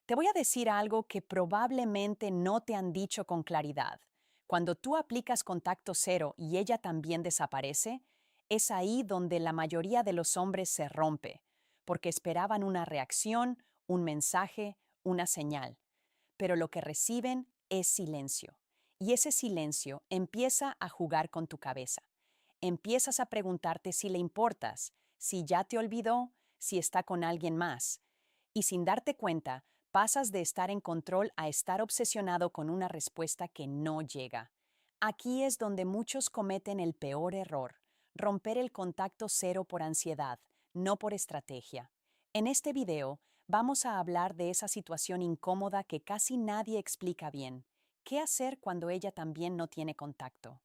Te voy a decir algo que probablemente no te han dicho con claridad. Cuando tú aplicas contacto cero y ella también desaparece, es ahí donde la mayoría de los hombres se rompe, porque esperaban una reacción, un mensaje, una señal. Pero lo que reciben es silencio. Y ese silencio empieza a jugar con tu cabeza. Empiezas a preguntarte si le importas, si ya te olvidó, si está con alguien más. Y sin darte cuenta, pasas de estar en control a estar obsesionado con una respuesta que no llega. Aquí es donde muchos cometen el peor error, romper el contacto cero por ansiedad, no por estrategia. En este video, vamos a hablar de esa situación incómoda que casi nadie explica bien. ¿Qué hacer cuando ella también no tiene contacto?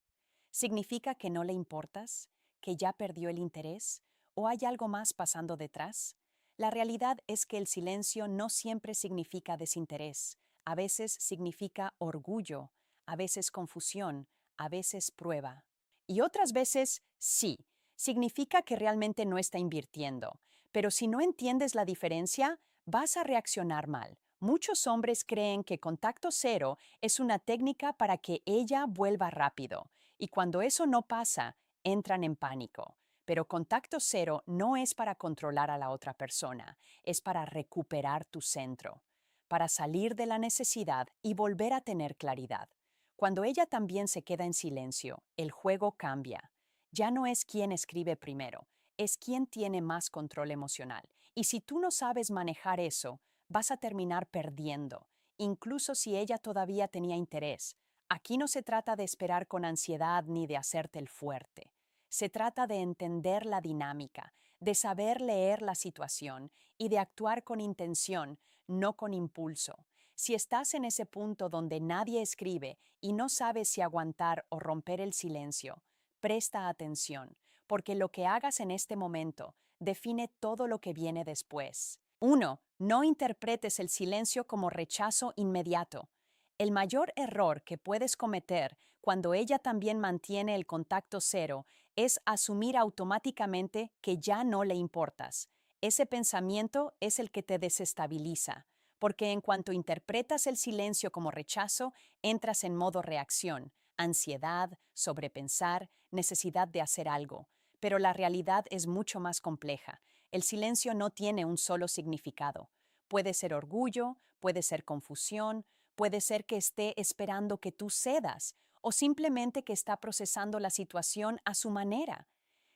¿Significa que no le importas? ¿Que ya perdió el interés? ¿O hay algo más pasando detrás? La realidad es que el silencio no siempre significa desinterés. A veces significa orgullo, a veces confusión, a veces prueba. Y otras veces sí, significa que realmente no está invirtiendo. Pero si no entiendes la diferencia, vas a reaccionar mal. Muchos hombres creen que contacto cero es una técnica para que ella vuelva rápido. Y cuando eso no pasa, entran en pánico. Pero contacto cero no es para controlar a la otra persona, es para recuperar tu centro, para salir de la necesidad y volver a tener claridad. Cuando ella también se queda en silencio, el juego cambia. Ya no es quien escribe primero, es quien tiene más control emocional. Y si tú no sabes manejar eso, vas a terminar perdiendo, incluso si ella todavía tenía interés. Aquí no se trata de esperar con ansiedad ni de hacerte el fuerte. Se trata de entender la dinámica, de saber leer la situación y de actuar con intención, no con impulso. Si estás en ese punto donde nadie escribe y no sabes si aguantar o romper el silencio, presta atención, porque lo que hagas en este momento define todo lo que viene después. 1. No interpretes el silencio como rechazo inmediato. El mayor error que puedes cometer cuando ella también mantiene el contacto cero es asumir automáticamente que ya no le importas. Ese pensamiento es el que te desestabiliza, porque en cuanto interpretas el silencio como rechazo, entras en modo reacción, ansiedad, sobrepensar, necesidad de hacer algo. Pero la realidad es mucho más compleja. El silencio no tiene un solo significado. Puede ser orgullo, puede ser confusión, puede ser que esté esperando que tú cedas o simplemente que está procesando la situación a su manera.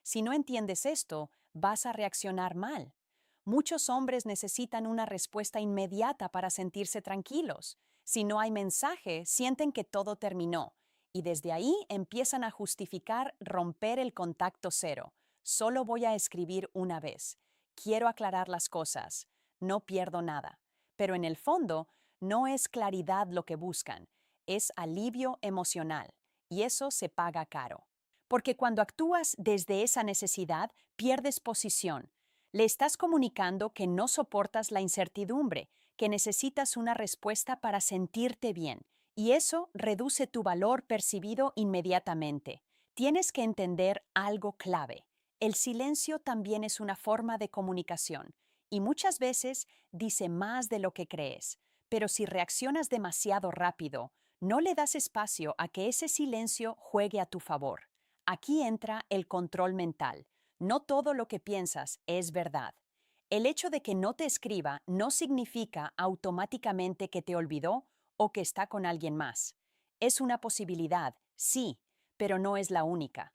Si no entiendes esto, vas a reaccionar mal. Muchos hombres necesitan una respuesta inmediata para sentirse tranquilos. Si no hay mensaje, sienten que todo terminó. Y desde ahí empiezan a justificar romper el contacto cero. Solo voy a escribir una vez. Quiero aclarar las cosas. No pierdo nada. Pero en el fondo, no es claridad lo que buscan, es alivio emocional. Y eso se paga caro. Porque cuando actúas desde esa necesidad, pierdes posición. Le estás comunicando que no soportas la incertidumbre, que necesitas una respuesta para sentirte bien, y eso reduce tu valor percibido inmediatamente. Tienes que entender algo clave. El silencio también es una forma de comunicación, y muchas veces dice más de lo que crees. Pero si reaccionas demasiado rápido, no le das espacio a que ese silencio juegue a tu favor. Aquí entra el control mental. No todo lo que piensas es verdad. El hecho de que no te escriba no significa automáticamente que te olvidó o que está con alguien más. Es una posibilidad, sí, pero no es la única.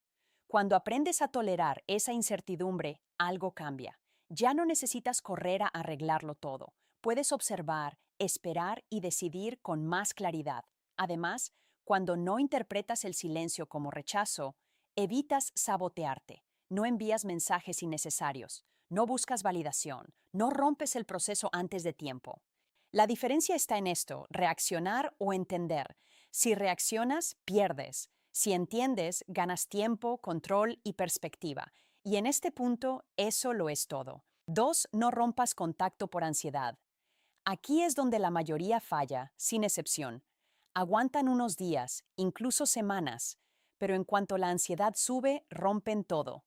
Cuando aprendes a tolerar esa incertidumbre, algo cambia. Ya no necesitas correr a arreglarlo todo. Puedes observar, esperar y decidir con más claridad. Además, cuando no interpretas el silencio como rechazo, evitas sabotearte. No envías mensajes innecesarios, no buscas validación, no rompes el proceso antes de tiempo. La diferencia está en esto, reaccionar o entender. Si reaccionas, pierdes. Si entiendes, ganas tiempo, control y perspectiva. Y en este punto, eso lo es todo. 2. No rompas contacto por ansiedad. Aquí es donde la mayoría falla, sin excepción. Aguantan unos días, incluso semanas, pero en cuanto la ansiedad sube, rompen todo.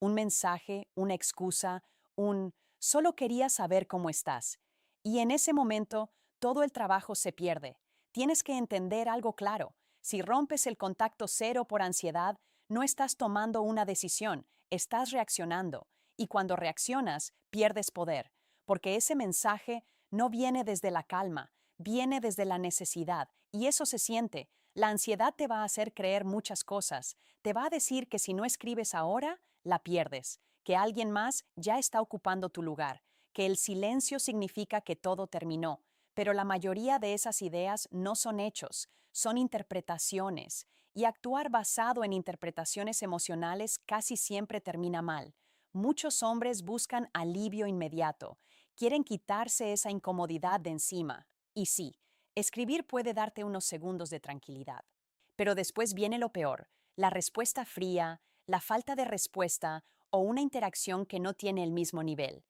Un mensaje, una excusa, un solo quería saber cómo estás. Y en ese momento, todo el trabajo se pierde. Tienes que entender algo claro. Si rompes el contacto cero por ansiedad, no estás tomando una decisión, estás reaccionando. Y cuando reaccionas, pierdes poder, porque ese mensaje no viene desde la calma, viene desde la necesidad, y eso se siente. La ansiedad te va a hacer creer muchas cosas. Te va a decir que si no escribes ahora, la pierdes, que alguien más ya está ocupando tu lugar, que el silencio significa que todo terminó. Pero la mayoría de esas ideas no son hechos, son interpretaciones, y actuar basado en interpretaciones emocionales casi siempre termina mal. Muchos hombres buscan alivio inmediato, quieren quitarse esa incomodidad de encima. Y sí, escribir puede darte unos segundos de tranquilidad. Pero después viene lo peor, la respuesta fría, la falta de respuesta o una interacción que no tiene el mismo nivel.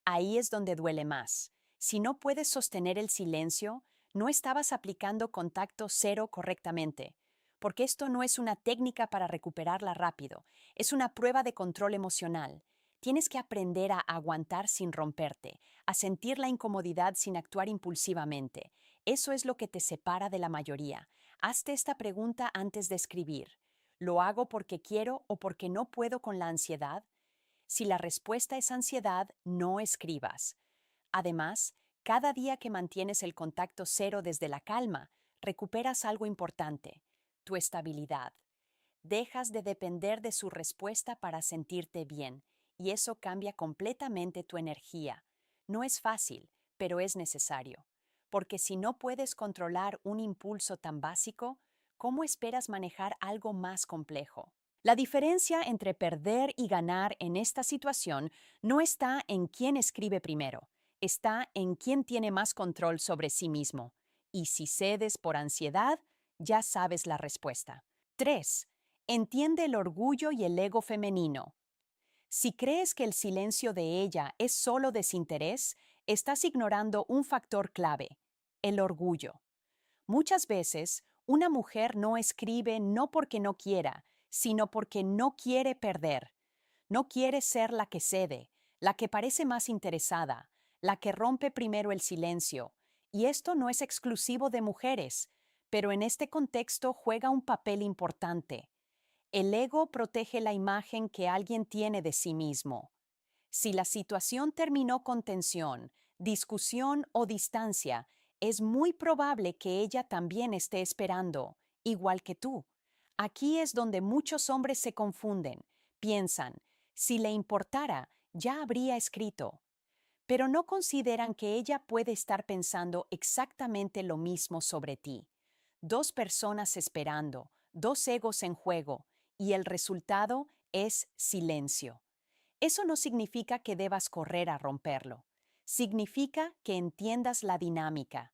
Ahí es donde duele más. Si no puedes sostener el silencio, no estabas aplicando contacto cero correctamente, porque esto no es una técnica para recuperarla rápido, es una prueba de control emocional. Tienes que aprender a aguantar sin romperte, a sentir la incomodidad sin actuar impulsivamente. Eso es lo que te separa de la mayoría. Hazte esta pregunta antes de escribir. ¿Lo hago porque quiero o porque no puedo con la ansiedad? Si la respuesta es ansiedad, no escribas. Además, cada día que mantienes el contacto cero desde la calma, recuperas algo importante, tu estabilidad. Dejas de depender de su respuesta para sentirte bien, y eso cambia completamente tu energía. No es fácil, pero es necesario. Porque si no puedes controlar un impulso tan básico, ¿cómo esperas manejar algo más complejo? La diferencia entre perder y ganar en esta situación no está en quién escribe primero, está en quién tiene más control sobre sí mismo. Y si cedes por ansiedad, ya sabes la respuesta. 3. Entiende el orgullo y el ego femenino. Si crees que el silencio de ella es solo desinterés, estás ignorando un factor clave, el orgullo. Muchas veces, una mujer no escribe no porque no quiera, sino porque no quiere perder. No quiere ser la que cede, la que parece más interesada, la que rompe primero el silencio. Y esto no es exclusivo de mujeres, pero en este contexto juega un papel importante. El ego protege la imagen que alguien tiene de sí mismo. Si la situación terminó con tensión, discusión o distancia, es muy probable que ella también esté esperando, igual que tú. Aquí es donde muchos hombres se confunden. Piensan, si le importara, ya habría escrito. Pero no consideran que ella puede estar pensando exactamente lo mismo sobre ti. Dos personas esperando, dos egos en juego, y el resultado es silencio. Eso no significa que debas correr a romperlo. Significa que entiendas la dinámica,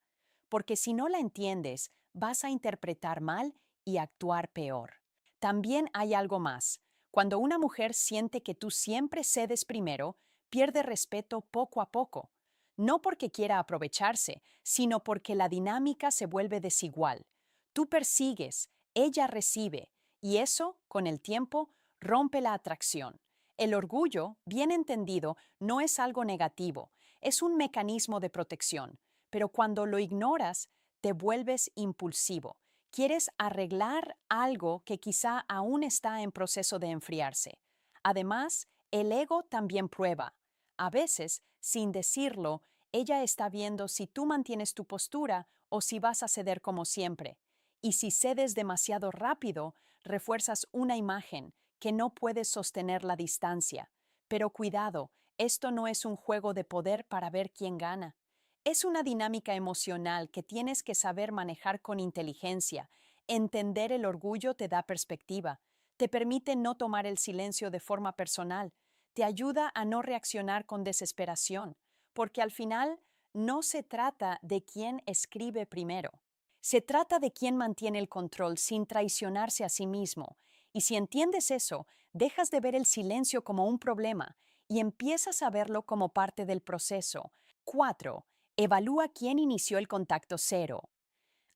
porque si no la entiendes, vas a interpretar mal y actuar peor. También hay algo más. Cuando una mujer siente que tú siempre cedes primero, pierde respeto poco a poco. No porque quiera aprovecharse, sino porque la dinámica se vuelve desigual. Tú persigues, ella recibe, y eso, con el tiempo, rompe la atracción. El orgullo, bien entendido, no es algo negativo, es un mecanismo de protección, pero cuando lo ignoras, te vuelves impulsivo. Quieres arreglar algo que quizá aún está en proceso de enfriarse. Además, el ego también prueba. A veces, sin decirlo, ella está viendo si tú mantienes tu postura o si vas a ceder como siempre. Y si cedes demasiado rápido, refuerzas una imagen que no puedes sostener la distancia. Pero cuidado, esto no es un juego de poder para ver quién gana. Es una dinámica emocional que tienes que saber manejar con inteligencia. Entender el orgullo te da perspectiva, te permite no tomar el silencio de forma personal, te ayuda a no reaccionar con desesperación, porque al final no se trata de quién escribe primero. Se trata de quién mantiene el control sin traicionarse a sí mismo. Y si entiendes eso, dejas de ver el silencio como un problema y empiezas a verlo como parte del proceso. 4. Evalúa quién inició el contacto cero.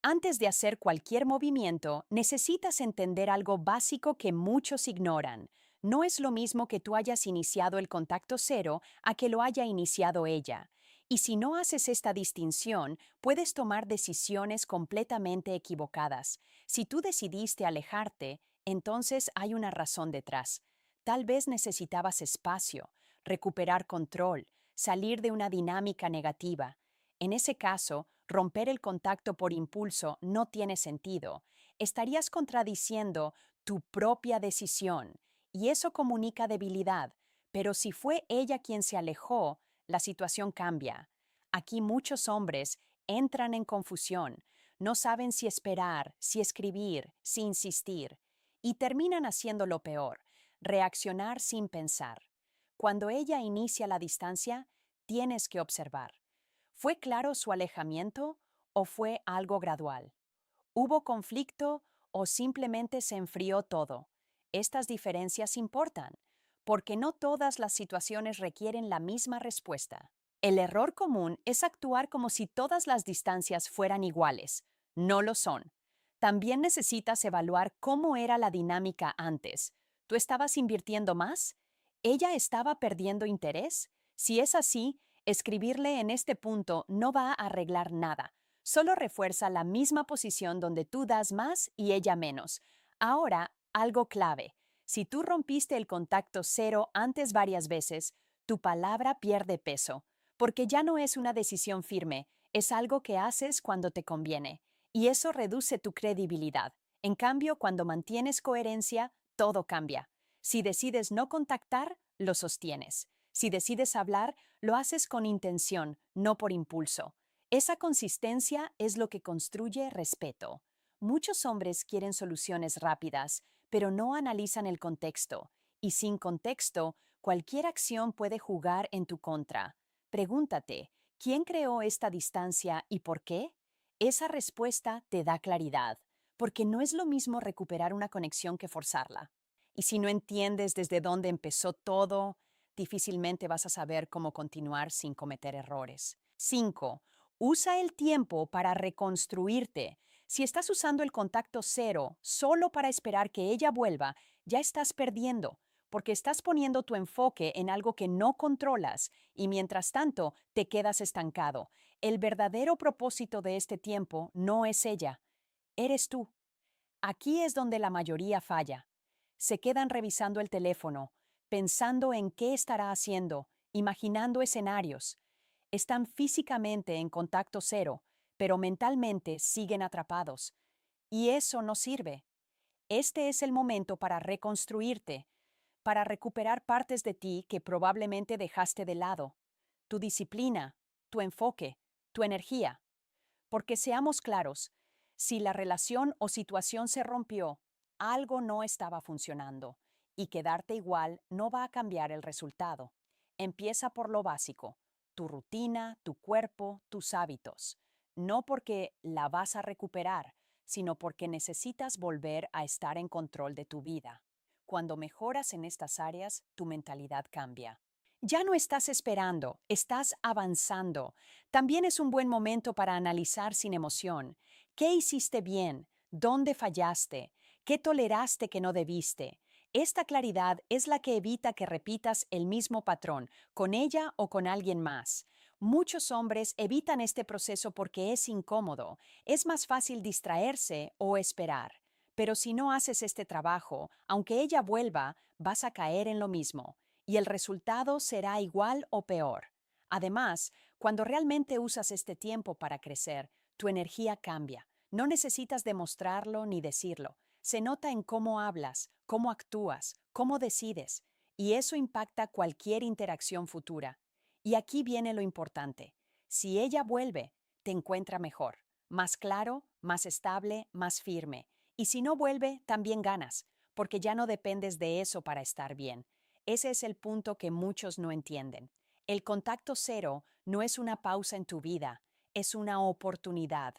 Antes de hacer cualquier movimiento, necesitas entender algo básico que muchos ignoran. No es lo mismo que tú hayas iniciado el contacto cero a que lo haya iniciado ella. Y si no haces esta distinción, puedes tomar decisiones completamente equivocadas. Si tú decidiste alejarte, entonces hay una razón detrás. Tal vez necesitabas espacio, recuperar control, salir de una dinámica negativa. En ese caso, romper el contacto por impulso no tiene sentido. Estarías contradiciendo tu propia decisión, y eso comunica debilidad. Pero si fue ella quien se alejó, la situación cambia. Aquí muchos hombres entran en confusión, no saben si esperar, si escribir, si insistir, y terminan haciendo lo peor, reaccionar sin pensar. Cuando ella inicia la distancia, tienes que observar. ¿Fue claro su alejamiento o fue algo gradual? ¿Hubo conflicto o simplemente se enfrió todo? Estas diferencias importan, porque no todas las situaciones requieren la misma respuesta. El error común es actuar como si todas las distancias fueran iguales. No lo son. También necesitas evaluar cómo era la dinámica antes. ¿Tú estabas invirtiendo más? ¿Ella estaba perdiendo interés? Si es así, escribirle en este punto no va a arreglar nada. Solo refuerza la misma posición donde tú das más y ella menos. Ahora, algo clave. Si tú rompiste el contacto cero antes varias veces, tu palabra pierde peso, porque ya no es una decisión firme, es algo que haces cuando te conviene, y eso reduce tu credibilidad. En cambio, cuando mantienes coherencia, todo cambia. Si decides no contactar, lo sostienes. Si decides hablar, lo haces con intención, no por impulso. Esa consistencia es lo que construye respeto. Muchos hombres quieren soluciones rápidas, pero no analizan el contexto, y sin contexto, cualquier acción puede jugar en tu contra. Pregúntate, ¿quién creó esta distancia y por qué? Esa respuesta te da claridad, porque no es lo mismo recuperar una conexión que forzarla. Y si no entiendes desde dónde empezó todo, difícilmente vas a saber cómo continuar sin cometer errores. 5. Usa el tiempo para reconstruirte. Si estás usando el contacto cero solo para esperar que ella vuelva, ya estás perdiendo, porque estás poniendo tu enfoque en algo que no controlas y mientras tanto te quedas estancado. El verdadero propósito de este tiempo no es ella, eres tú. Aquí es donde la mayoría falla. Se quedan revisando el teléfono, pensando en qué estará haciendo, imaginando escenarios. Están físicamente en contacto cero, pero mentalmente siguen atrapados. Y eso no sirve. Este es el momento para reconstruirte, para recuperar partes de ti que probablemente dejaste de lado. Tu disciplina, tu enfoque, tu energía. Porque seamos claros, si la relación o situación se rompió, algo no estaba funcionando y quedarte igual no va a cambiar el resultado. Empieza por lo básico, tu rutina, tu cuerpo, tus hábitos. No porque la vas a recuperar, sino porque necesitas volver a estar en control de tu vida. Cuando mejoras en estas áreas, tu mentalidad cambia. Ya no estás esperando, estás avanzando. También es un buen momento para analizar sin emoción. ¿Qué hiciste bien? ¿Dónde fallaste? ¿Qué toleraste que no debiste? Esta claridad es la que evita que repitas el mismo patrón, con ella o con alguien más. Muchos hombres evitan este proceso porque es incómodo. Es más fácil distraerse o esperar. Pero si no haces este trabajo, aunque ella vuelva, vas a caer en lo mismo y el resultado será igual o peor. Además, cuando realmente usas este tiempo para crecer, tu energía cambia. No necesitas demostrarlo ni decirlo. Se nota en cómo hablas, cómo actúas, cómo decides, y eso impacta cualquier interacción futura. Y aquí viene lo importante. Si ella vuelve, te encuentra mejor, más claro, más estable, más firme. Y si no vuelve, también ganas, porque ya no dependes de eso para estar bien. Ese es el punto que muchos no entienden. El contacto cero no es una pausa en tu vida, es una oportunidad.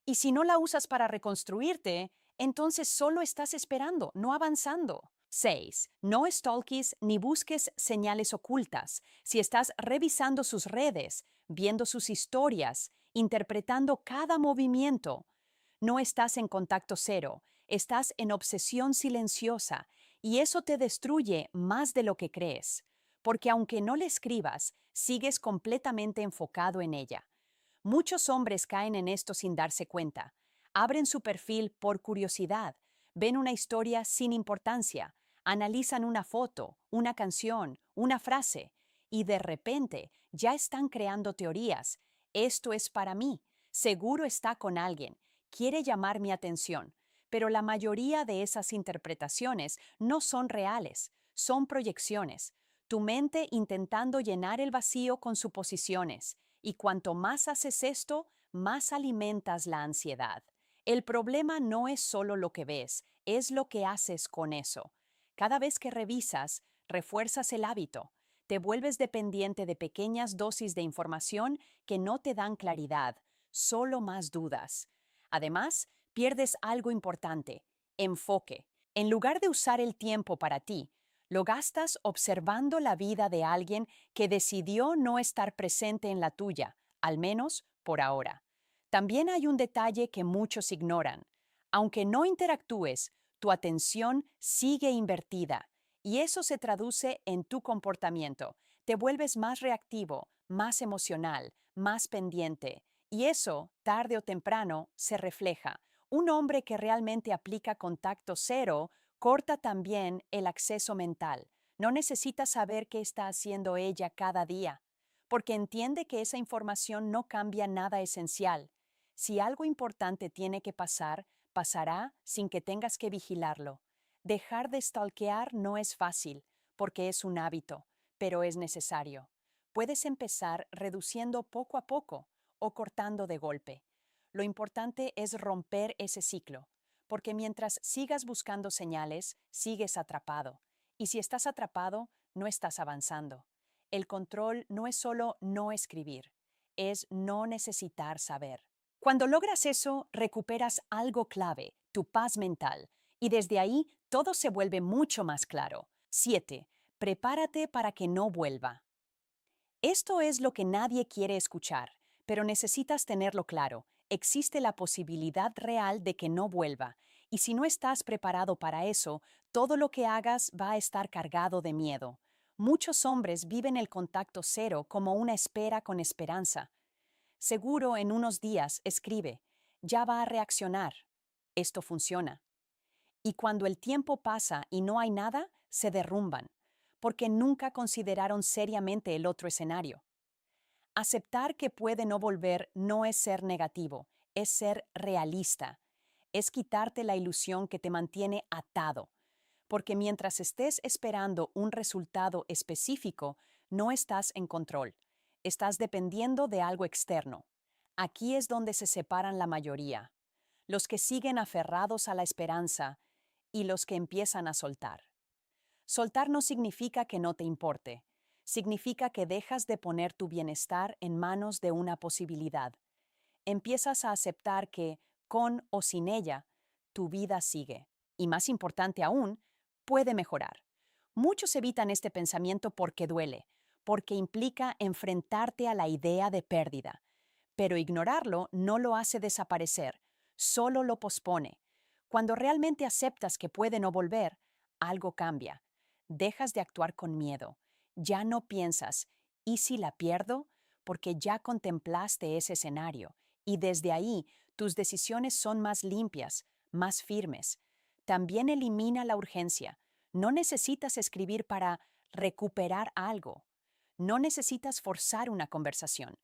Y si no la usas para reconstruirte, entonces solo estás esperando, no avanzando. 6. No stalkes ni busques señales ocultas. Si estás revisando sus redes, viendo sus historias, interpretando cada movimiento, no estás en contacto cero, estás en obsesión silenciosa y eso te destruye más de lo que crees. porque aunque no le escribas, sigues completamente enfocado en ella. Muchos hombres caen en esto sin darse cuenta. Abren su perfil por curiosidad, ven una historia sin importancia, analizan una foto, una canción, una frase, y de repente ya están creando teorías. Esto es para mí, seguro está con alguien, quiere llamar mi atención. Pero la mayoría de esas interpretaciones no son reales, son proyecciones. Tu mente intentando llenar el vacío con suposiciones. Y cuanto más haces esto, más alimentas la ansiedad. El problema no es solo lo que ves, es lo que haces con eso. Cada vez que revisas, refuerzas el hábito. Te vuelves dependiente de pequeñas dosis de información que no te dan claridad, solo más dudas. Además, pierdes algo importante, enfoque. En lugar de usar el tiempo para ti, lo gastas observando la vida de alguien que decidió no estar presente en la tuya, al menos por ahora. También hay un detalle que muchos ignoran. Aunque no interactúes, tu atención sigue invertida y eso se traduce en tu comportamiento. Te vuelves más reactivo, más emocional, más pendiente. Y eso, tarde o temprano, se refleja. Un hombre que realmente aplica contacto cero corta también el acceso mental. No necesita saber qué está haciendo ella cada día, porque entiende que esa información no cambia nada esencial. Si algo importante tiene que pasar, pasará sin que tengas que vigilarlo. Dejar de stalkear no es fácil, porque es un hábito, pero es necesario. Puedes empezar reduciendo poco a poco o cortando de golpe. Lo importante es romper ese ciclo, porque mientras sigas buscando señales, sigues atrapado. Y si estás atrapado, no estás avanzando. El control no es solo no escribir, es no necesitar saber. Cuando logras eso, recuperas algo clave, tu paz mental, y desde ahí todo se vuelve mucho más claro. 7. Prepárate para que no vuelva. Esto es lo que nadie quiere escuchar, pero necesitas tenerlo claro. Existe la posibilidad real de que no vuelva, y si no estás preparado para eso, todo lo que hagas va a estar cargado de miedo. Muchos hombres viven el contacto cero como una espera con esperanza. Seguro en unos días, escribe, ya va a reaccionar. Esto funciona. Y cuando el tiempo pasa y no hay nada, se derrumban, porque nunca consideraron seriamente el otro escenario. Aceptar que puede no volver no es ser negativo, es ser realista. Es quitarte la ilusión que te mantiene atado, porque mientras estés esperando un resultado específico, no estás en control. Estás dependiendo de algo externo. Aquí es donde se separan la mayoría, los que siguen aferrados a la esperanza y los que empiezan a soltar. Soltar no significa que no te importe, significa que dejas de poner tu bienestar en manos de una posibilidad. Empiezas a aceptar que, con o sin ella, tu vida sigue. Y más importante aún, puede mejorar. Muchos evitan este pensamiento porque duele, porque implica enfrentarte a la idea de pérdida. Pero ignorarlo no lo hace desaparecer, solo lo pospone. Cuando realmente aceptas que puede no volver, algo cambia. Dejas de actuar con miedo. Ya no piensas, ¿y si la pierdo? Porque ya contemplaste ese escenario y desde ahí tus decisiones son más limpias, más firmes. También elimina la urgencia. No necesitas escribir para recuperar algo. No necesitas forzar una conversación.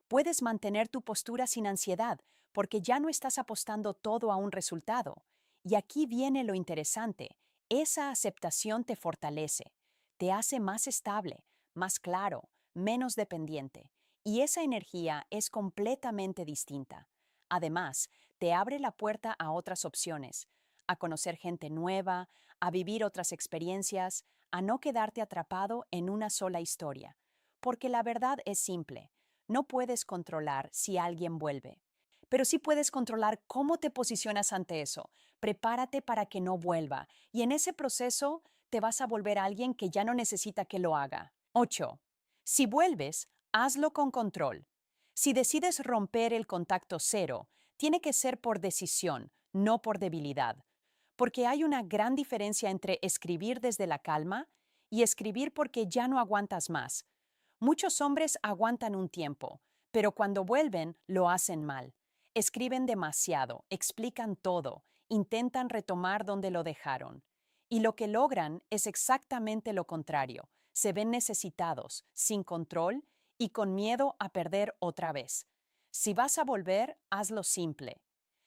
Puedes mantener tu postura sin ansiedad porque ya no estás apostando todo a un resultado. Y aquí viene lo interesante. Esa aceptación te fortalece, te hace más estable, más claro, menos dependiente. Y esa energía es completamente distinta. Además, te abre la puerta a otras opciones, a conocer gente nueva, a vivir otras experiencias, a no quedarte atrapado en una sola historia. Porque la verdad es simple, no puedes controlar si alguien vuelve. Pero sí puedes controlar cómo te posicionas ante eso. Prepárate para que no vuelva. Y en ese proceso te vas a volver alguien que ya no necesita que lo haga. 8. Si vuelves, hazlo con control. Si decides romper el contacto cero, tiene que ser por decisión, no por debilidad. Porque hay una gran diferencia entre escribir desde la calma y escribir porque ya no aguantas más. Muchos hombres aguantan un tiempo, pero cuando vuelven lo hacen mal. Escriben demasiado, explican todo, intentan retomar donde lo dejaron. Y lo que logran es exactamente lo contrario. Se ven necesitados, sin control y con miedo a perder otra vez. Si vas a volver, hazlo simple.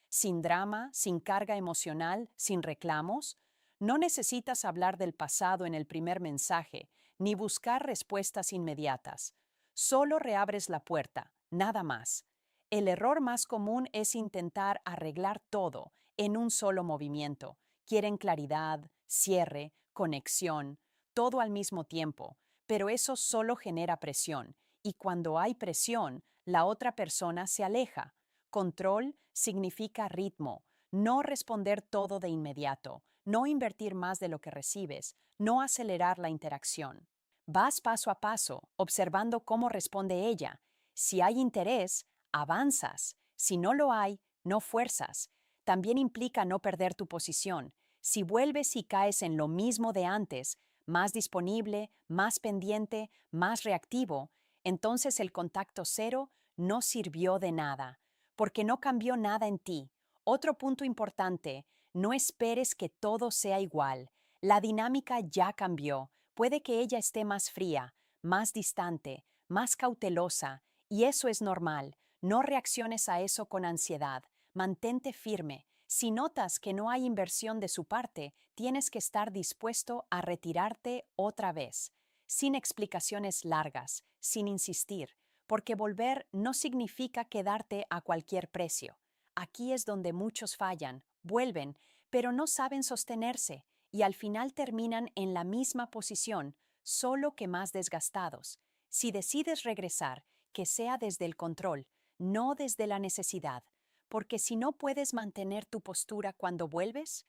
Sin drama, sin carga emocional, sin reclamos. No necesitas hablar del pasado en el primer mensaje, ni buscar respuestas inmediatas. Solo reabres la puerta, nada más. El error más común es intentar arreglar todo en un solo movimiento. Quieren claridad, cierre, conexión, todo al mismo tiempo, pero eso solo genera presión, y cuando hay presión, la otra persona se aleja. Control significa ritmo, no responder todo de inmediato, no invertir más de lo que recibes, no acelerar la interacción. Vas paso a paso, observando cómo responde ella. Si hay interés, avanzas. Si no lo hay, no fuerzas. También implica no perder tu posición. Si vuelves y caes en lo mismo de antes, más disponible, más pendiente, más reactivo, entonces el contacto cero no sirvió de nada, porque no cambió nada en ti. Otro punto importante, no esperes que todo sea igual. La dinámica ya cambió. Puede que ella esté más fría, más distante, más cautelosa, y eso es normal. No reacciones a eso con ansiedad. Mantente firme. Si notas que no hay inversión de su parte, tienes que estar dispuesto a retirarte otra vez, sin explicaciones largas, sin insistir, porque volver no significa quedarte a cualquier precio. Aquí es donde muchos fallan, vuelven, pero no saben sostenerse y al final terminan en la misma posición, solo que más desgastados. Si decides regresar, que sea desde el control, no desde la necesidad, porque si no puedes mantener tu postura cuando vuelves,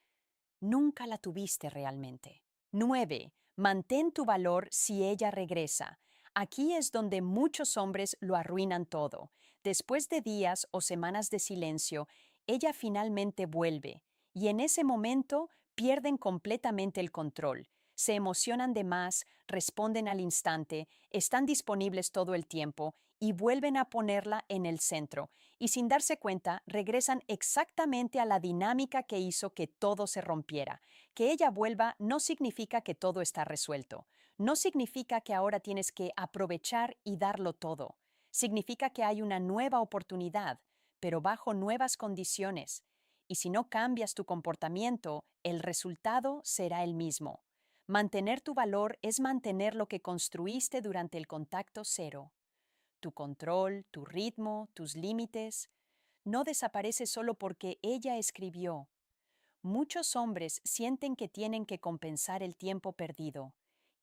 nunca la tuviste realmente. 9. Mantén tu valor si ella regresa. Aquí es donde muchos hombres lo arruinan todo. Después de días o semanas de silencio, ella finalmente vuelve, y en ese momento pierden completamente el control. Se emocionan de más, responden al instante, están disponibles todo el tiempo y vuelven a ponerla en el centro, y sin darse cuenta regresan exactamente a la dinámica que hizo que todo se rompiera. Que ella vuelva no significa que todo está resuelto, no significa que ahora tienes que aprovechar y darlo todo. Significa que hay una nueva oportunidad, pero bajo nuevas condiciones. Y si no cambias tu comportamiento, el resultado será el mismo. Mantener tu valor es mantener lo que construiste durante el contacto cero. Tu control, tu ritmo, tus límites. No desaparece solo porque ella escribió. Muchos hombres sienten que tienen que compensar el tiempo perdido.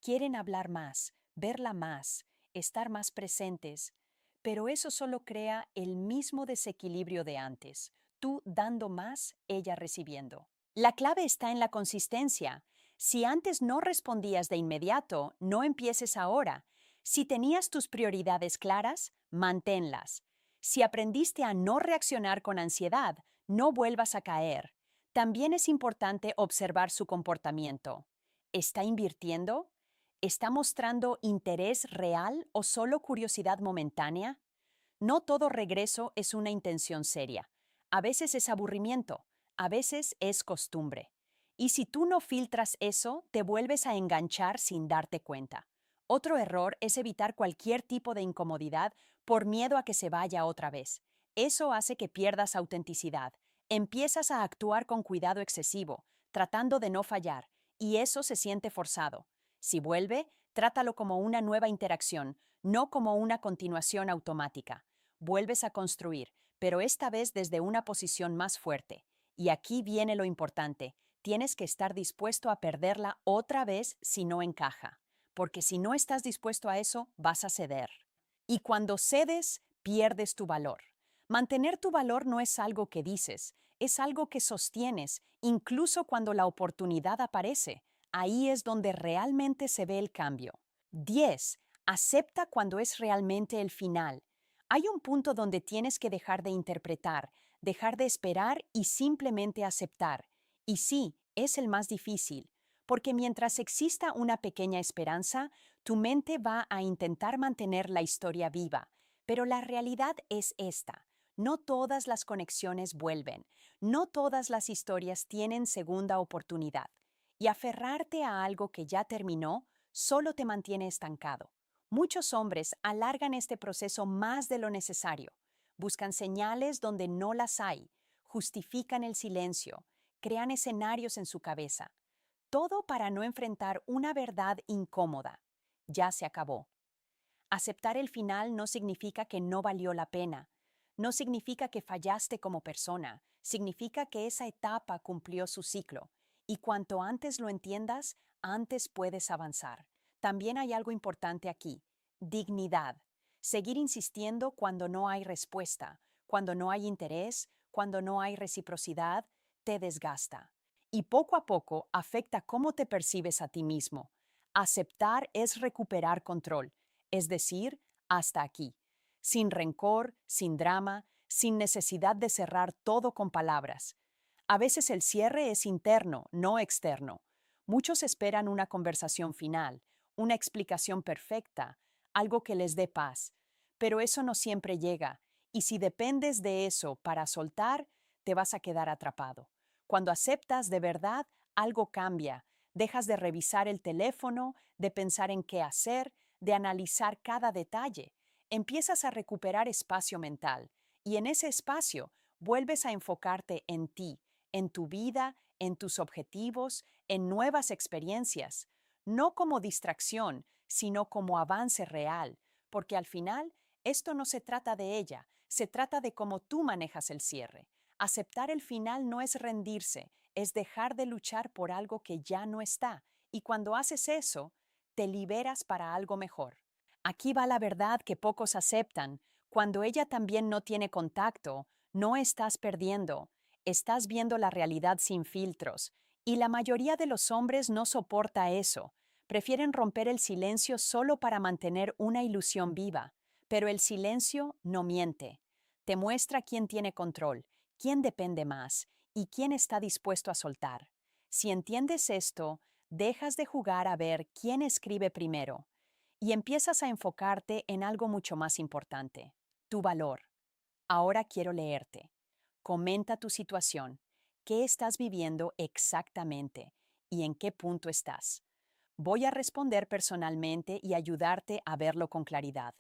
Quieren hablar más, verla más, estar más presentes, pero eso solo crea el mismo desequilibrio de antes, tú dando más, ella recibiendo. La clave está en la consistencia. Si antes no respondías de inmediato, no empieces ahora. Si tenías tus prioridades claras, manténlas. Si aprendiste a no reaccionar con ansiedad, no vuelvas a caer. También es importante observar su comportamiento. ¿Está invirtiendo? ¿Está mostrando interés real o solo curiosidad momentánea? No todo regreso es una intención seria. A veces es aburrimiento, a veces es costumbre. Y si tú no filtras eso, te vuelves a enganchar sin darte cuenta. Otro error es evitar cualquier tipo de incomodidad por miedo a que se vaya otra vez. Eso hace que pierdas autenticidad. Empiezas a actuar con cuidado excesivo, tratando de no fallar, y eso se siente forzado. Si vuelve, trátalo como una nueva interacción, no como una continuación automática. Vuelves a construir, pero esta vez desde una posición más fuerte. Y aquí viene lo importante. Tienes que estar dispuesto a perderla otra vez si no encaja, porque si no estás dispuesto a eso, vas a ceder. Y cuando cedes, pierdes tu valor. Mantener tu valor no es algo que dices, es algo que sostienes, incluso cuando la oportunidad aparece. Ahí es donde realmente se ve el cambio. 10. Acepta cuando es realmente el final. Hay un punto donde tienes que dejar de interpretar, dejar de esperar y simplemente aceptar. Y sí, es el más difícil, porque mientras exista una pequeña esperanza, tu mente va a intentar mantener la historia viva, pero la realidad es esta. No todas las conexiones vuelven, no todas las historias tienen segunda oportunidad, y aferrarte a algo que ya terminó solo te mantiene estancado. Muchos hombres alargan este proceso más de lo necesario, buscan señales donde no las hay, justifican el silencio, crean escenarios en su cabeza. Todo para no enfrentar una verdad incómoda. Ya se acabó. Aceptar el final no significa que no valió la pena. No significa que fallaste como persona. Significa que esa etapa cumplió su ciclo. Y cuanto antes lo entiendas, antes puedes avanzar. También hay algo importante aquí. Dignidad. Seguir insistiendo cuando no hay respuesta, cuando no hay interés, cuando no hay reciprocidad, te desgasta. Y poco a poco afecta cómo te percibes a ti mismo. Aceptar es recuperar control, es decir, hasta aquí, sin rencor, sin drama, sin necesidad de cerrar todo con palabras. A veces el cierre es interno, no externo. Muchos esperan una conversación final, una explicación perfecta, algo que les dé paz, pero eso no siempre llega, y si dependes de eso para soltar, te vas a quedar atrapado. Cuando aceptas de verdad, algo cambia. Dejas de revisar el teléfono, de pensar en qué hacer, de analizar cada detalle. Empiezas a recuperar espacio mental y en ese espacio vuelves a enfocarte en ti, en tu vida, en tus objetivos, en nuevas experiencias, no como distracción, sino como avance real, porque al final esto no se trata de ella, se trata de cómo tú manejas el cierre. Aceptar el final no es rendirse, es dejar de luchar por algo que ya no está, y cuando haces eso, te liberas para algo mejor. Aquí va la verdad que pocos aceptan. Cuando ella también no tiene contacto, no estás perdiendo, estás viendo la realidad sin filtros. Y la mayoría de los hombres no soporta eso. Prefieren romper el silencio solo para mantener una ilusión viva. Pero el silencio no miente. Te muestra quién tiene control, quién depende más y quién está dispuesto a soltar. Si entiendes esto, dejas de jugar a ver quién escribe primero y empiezas a enfocarte en algo mucho más importante, tu valor. Ahora quiero leerte. Comenta tu situación. ¿Qué estás viviendo exactamente y en qué punto estás? Voy a responder personalmente y ayudarte a verlo con claridad.